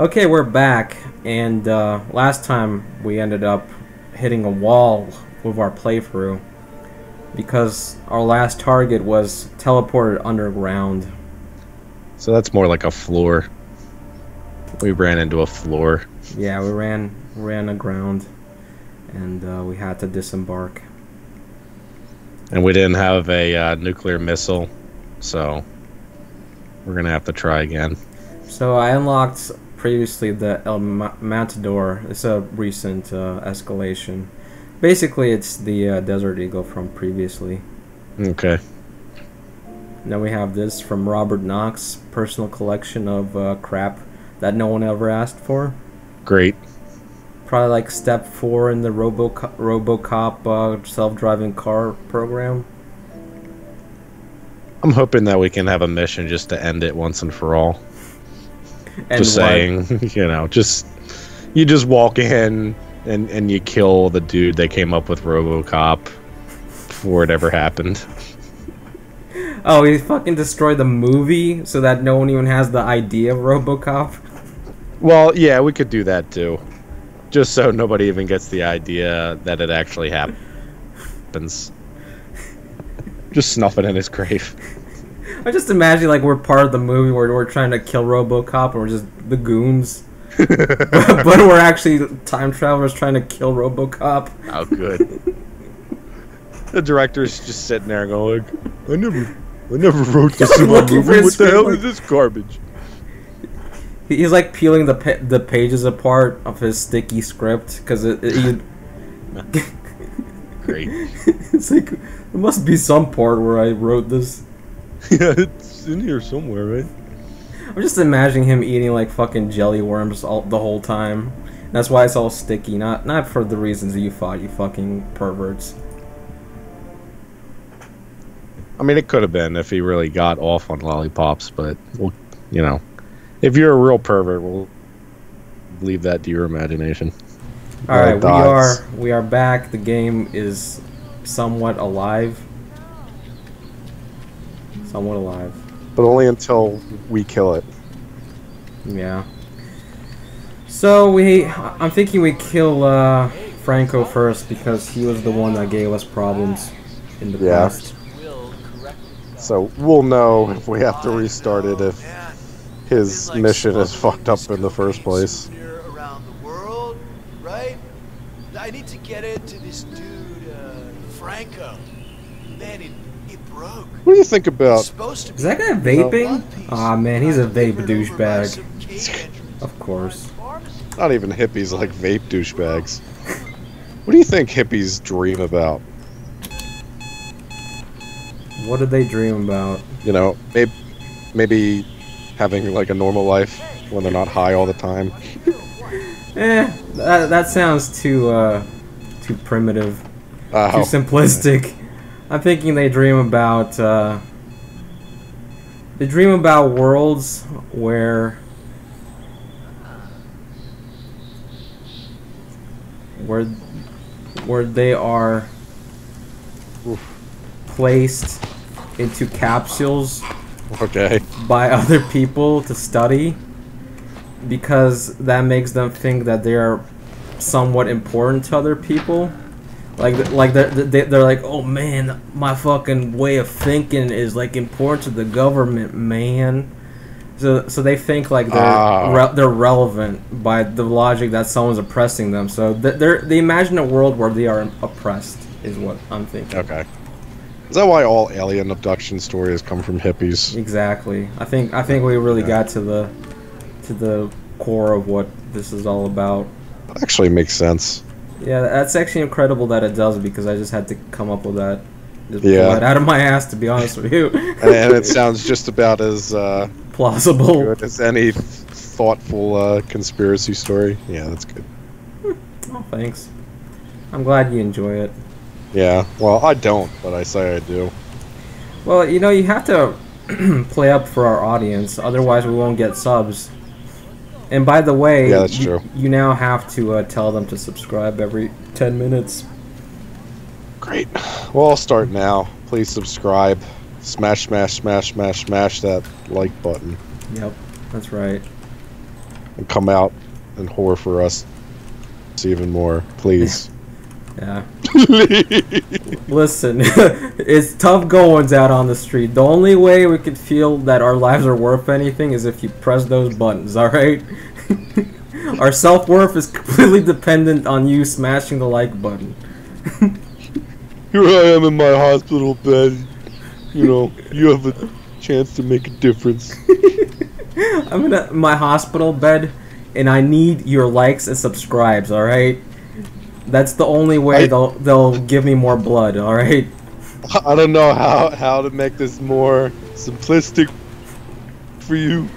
Okay, we're back, and last time we ended up hitting a wall with our playthrough because our last target was teleported underground. So that's more like a floor. We ran into a floor. Yeah, we ran aground, and we had to disembark. And we didn't have a nuclear missile, so we're gonna have to try again. So I unlocked previously the El Matador. It's a recent escalation. Basically, it's the Desert Eagle from previously. Okay. Then we have this from Robert Knox, personal collection of crap that no one ever asked for. Great. Probably like step 4 in the RoboCop self-driving car program. I'm hoping that we can have a mission just to end it once and for all. And just saying, you just walk in and you kill the dude that came up with RoboCop before it ever happened. Oh, he fucking destroyed the movie so that no one even has the idea of RoboCop? Well, yeah, we could do that too. Just so nobody even gets the idea that it actually happens. Just snuff it in his grave. I just imagine like we're part of the movie where we're trying to kill RoboCop and we're just the goons. But we're actually time travelers trying to kill RoboCop. Oh, good. The director's just sitting there going, like, I never wrote this in my movie. What the hell is this garbage? He's like peeling the pages apart of his sticky script because Great. It's like there must be some part where I wrote this. Yeah, it's in here somewhere, right? I'm just imagining him eating like fucking jelly worms the whole time. That's why it's all sticky, not for the reasons that you thought, you fucking perverts. I mean, it could have been if he really got off on lollipops, but, well, you know, if you're a real pervert, we'll leave that to your imagination. Alright, we are back. The game is somewhat alive. Somewhat alive. But only until we kill it. Yeah. So I'm thinking we kill Franco first because he was the one that gave us problems in the past. So we'll know if we have to restart it if his mission is fucked up in the first place. Around the world, right? I need to get it to this dude, Franco. Man, it broke. What do you think about? Is that guy vaping? Aw, man, he's a vape douchebag. Of course. Not even hippies like vape douchebags. What do you think hippies dream about? What do they dream about? You know, maybe having like a normal life when they're not high all the time. That sounds too primitive, too simplistic. I'm thinking they dream about worlds where they are placed into capsules by other people to study because that makes them think that they are somewhat important to other people. Like they're like, oh man, my fucking way of thinking is like important to the government, man. So they think like they're relevant by the logic that someone's oppressing them. So they imagine a world where they are oppressed is what I'm thinking. Okay. Is that why all alien abduction stories come from hippies? Exactly. I think we really got to the core of what this is all about. That actually makes sense. Yeah, that's actually incredible that it does because I just had to come up with that. Just pull that out of my ass, to be honest with you. And it sounds just about as plausible good as any thoughtful conspiracy story. Yeah, that's good. Oh, thanks. I'm glad you enjoy it. Yeah, well, I don't, but I say I do. Well, you know, you have to play up for our audience, otherwise we won't get subs. And by the way, yeah, that's true. You now have to tell them to subscribe every 10 minutes. Great. Well, I'll start now. Please subscribe. Smash, smash, smash, smash, smash that like button. Yep, that's right. and come out and whore for us even more, please. Yeah. Listen, it's tough goings out on the street. The only way we could feel that our lives are worth anything is if you press those buttons, alright? Our self-worth is completely dependent on you smashing the like button. Here I am in my hospital bed. You know, you have a chance to make a difference. I'm in my hospital bed, and I need your likes and subscribes, alright? That's the only way they'll give me more blood, alright? I don't know how to make this more simplistic for you.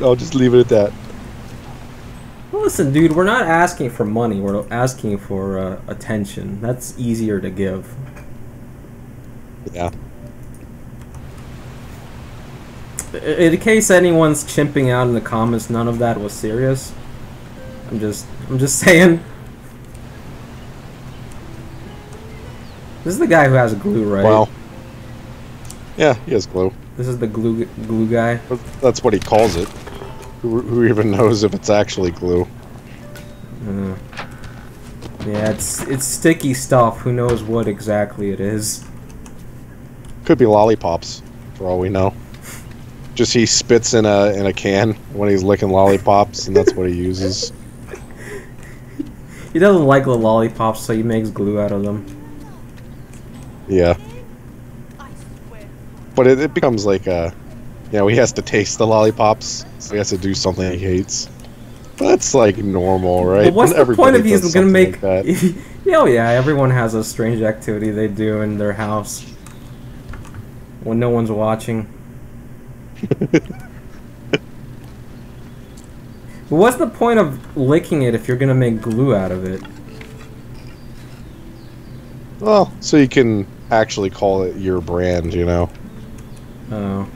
I'll just leave it at that. Well, listen, dude, we're not asking for money. We're asking for attention. That's easier to give. Yeah. In case anyone's chimping out in the comments, none of that was serious. I'm just saying. This is the guy who has glue, right? Well. Yeah, he has glue. This is the glue guy. That's what he calls it. Who even knows if it's actually glue? Yeah, it's sticky stuff. Who knows what exactly it is? Could be lollipops, for all we know. Just he spits in a can when he's licking lollipops, and that's what he uses. He doesn't like the lollipops, so he makes glue out of them. Yeah. But it becomes like he has to taste the lollipops, so he has to do something he hates. But that's like normal, right? But what's the point of he's gonna make? Like that. Oh yeah, everyone has a strange activity they do in their house when no one's watching. But what's the point of licking it if you're gonna make glue out of it? Well, so you can actually call it your brand, you know? Oh.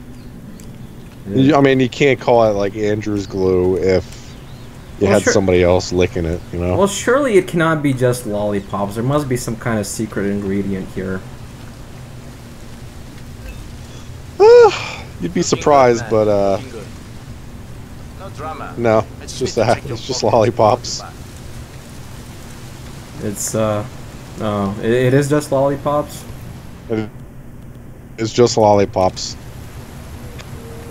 Yeah. I mean, you can't call it like Andrew's glue if you had somebody else licking it, you know? Well, surely it cannot be just lollipops. There must be some kind of secret ingredient here. You'd be surprised, but no, it's just that. It's just lollipops. It's it is just lollipops. It's just lollipops.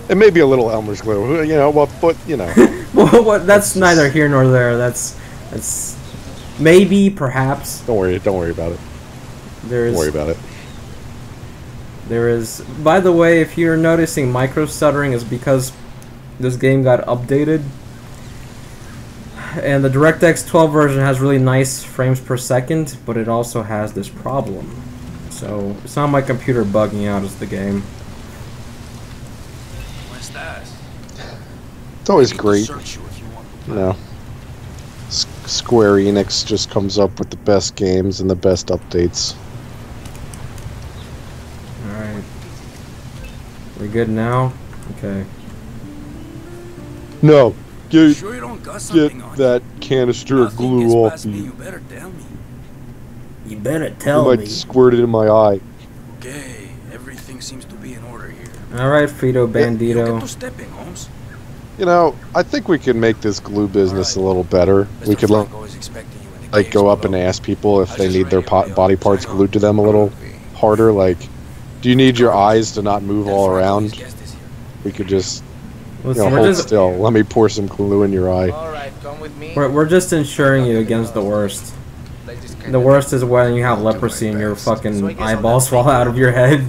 It may be a little Elmer's glue, you know. But you know. Well, that's neither here nor there. That's maybe, perhaps. Don't worry about it. Don't worry about it. There is. By the way, if you're noticing micro stuttering, is because this game got updated, and the DirectX 12 version has really nice frames per second, but it also has this problem. So it's not my computer bugging out, it's the game. What's that? It's always great, you know. Square Enix just comes up with the best games and the best updates. Alright. We good now? Okay. No, get Sure you don't got something on that canister of glue off me. you. You better tell me. You better You tell might me. squirt it in my eye. Okay, everything seems to be in order here. Alright, Frito Bandito. Get stepping, Holmes. You know, I think we can make this glue business a little better. We could like go up and ask people if they need their body parts glued to them a little harder. Like, do you need your eyes to not move all around? We could just, Listen, hold still. Let me pour some glue in your eye. Alright, come with me. We're just insuring you against the worst. The worst is when you have leprosy and your fucking eyeballs fall out of your head.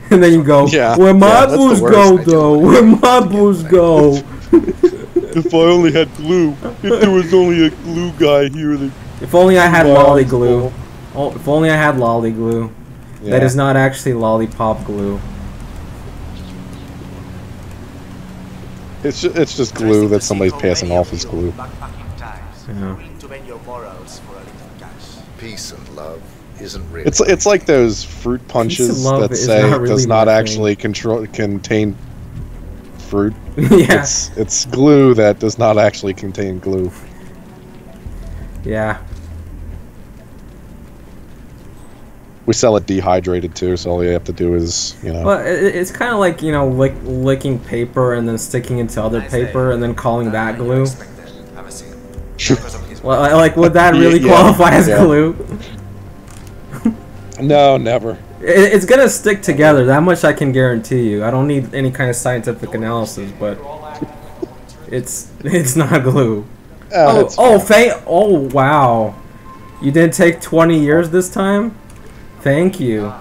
And then you go, where my booze go, though? Where my booze go? If I only had glue. If there was only a glue guy here. If only I had lolly glue. Oh, if only I had lolly glue. Yeah. That is not actually lollipop glue. It's just glue that somebody's passing off as glue. Yeah. Peace and love isn't real. It's like those fruit punches that say really does not actually contain fruit. Yeah. It's glue that does not actually contain glue. Yeah. We sell it dehydrated too, so all you have to do is, you know. Well, it's kind of like, you know, licking paper and then sticking into other paper and then calling that glue. Well, like, would that really qualify as glue? No, never. It's gonna stick together. That much I can guarantee you. I don't need any kind of scientific analysis, but it's not glue. Oh, wow. You didn't take 20 years this time? Thank you.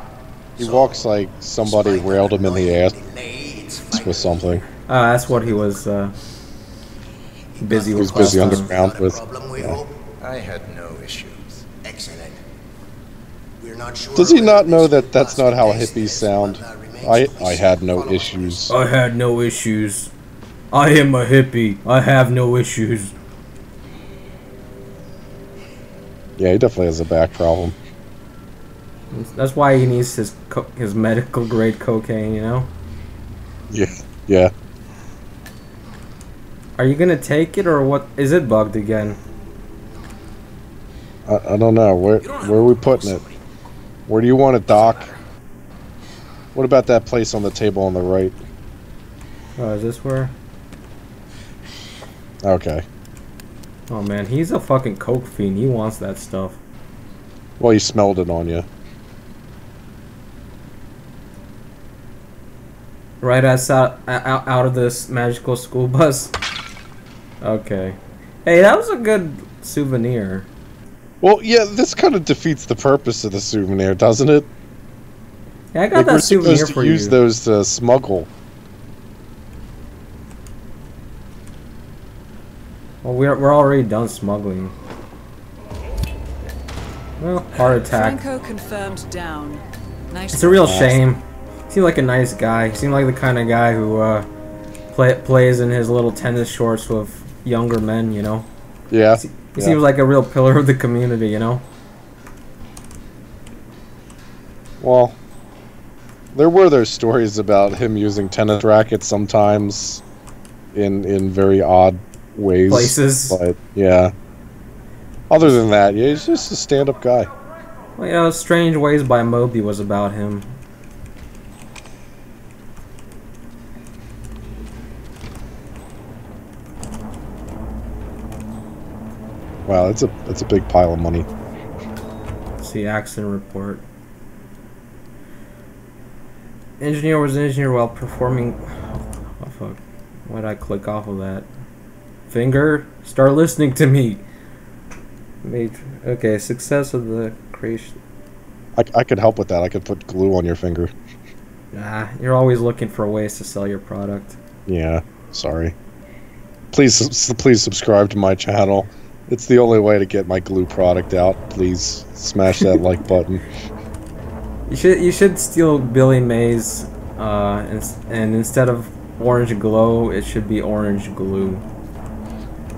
He walks like somebody railed him in the ass with something. That's what he was busy with. He was busy underground with. Yeah. I had no issues. Excellent. We're not sure. Does he not know that that's not how hippies sound? I had no issues. I had no issues. I am a hippie. I have no issues. Yeah, he definitely has a back problem. That's why he needs his medical grade cocaine, you know? Yeah. Are you gonna take it or what? Is it bugged again? I don't know. Where are we putting it? Where do you want it, Doc? What about that place on the table on the right? Oh, is this where? Okay. Oh man, he's a fucking coke fiend. He wants that stuff. Well, he smelled it on you. Right us out of this magical school bus. Okay. Hey, that was a good souvenir. Well, yeah, this kind of defeats the purpose of the souvenir, doesn't it? Yeah, I got that souvenir for you. We're supposed to use those to smuggle. Well, we're already done smuggling. Well, heart attack. Franco confirmed down. Nice. It's a real shame. He seemed like a nice guy. He seemed like the kind of guy who plays in his little tennis shorts with younger men, you know? Yeah. He seems like a real pillar of the community, you know? Well, there were those stories about him using tennis rackets sometimes in very odd ways. Places. But, yeah. Other than that, yeah, he's just a stand-up guy. Well, you know, Strange Ways by Moby was about him. Wow, that's a big pile of money. Let's see, accident report. Engineer was an engineer while performing... Oh, fuck. Why did I click off of that? Finger? Start listening to me! Okay, success of the creation... I could help with that. I could put glue on your finger. Nah, you're always looking for ways to sell your product. Yeah, sorry. Please subscribe to my channel. It's the only way to get my glue product out. Please smash that like button. You should steal Billy Mays, and instead of orange-glo, it should be orange-glue.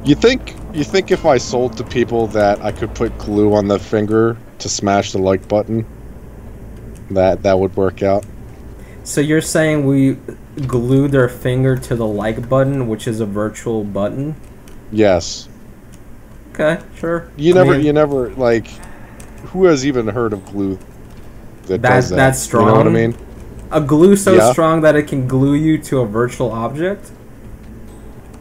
You think if I sold to people that I could put glue on the finger to smash the like button, that would work out? So you're saying we glue their finger to the like button, which is a virtual button? Yes. Okay, sure. You never like. Who has even heard of glue that does that? That's strong. You know what I mean? A glue so strong that it can glue you to a virtual object?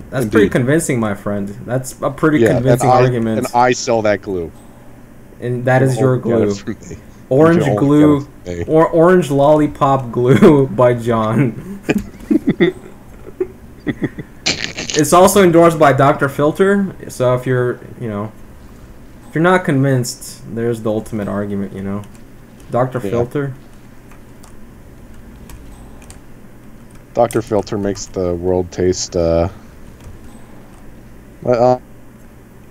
That's pretty convincing, my friend. That's a pretty convincing argument. And I sell that glue. And that is your glue. Orange glue, or orange lollipop glue by John. It's also endorsed by Dr.Philter. So if you're not convinced, there's the ultimate argument, you know. Dr.Philter. Dr.Philter makes the world taste. Oh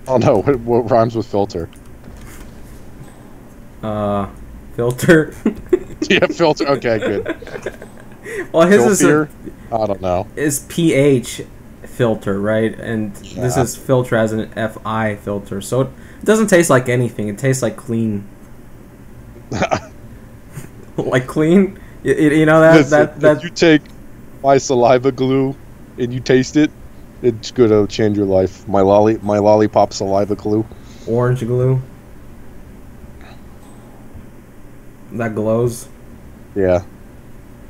no, what rhymes with filter? Filter. Yeah, filter. Okay, good. Well, his Filter? I don't know. Is pH filter, right? And this is filter as an FI filter. So it doesn't taste like anything. It tastes like clean. Like clean? You know that if you take my saliva glue and you taste it, it's gonna change your life. My lollipop saliva glue. Orange glue. that glows? Yeah.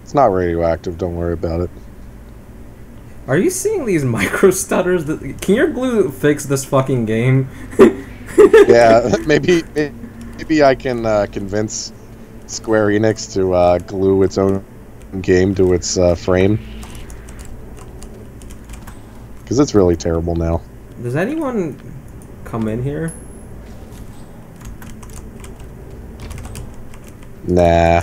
It's not radioactive, don't worry about it. Are you seeing these micro stutters? Can your glue fix this fucking game? Yeah, maybe I can convince Square Enix to glue its own game to its frame. Because it's really terrible now. Does anyone come in here? Nah.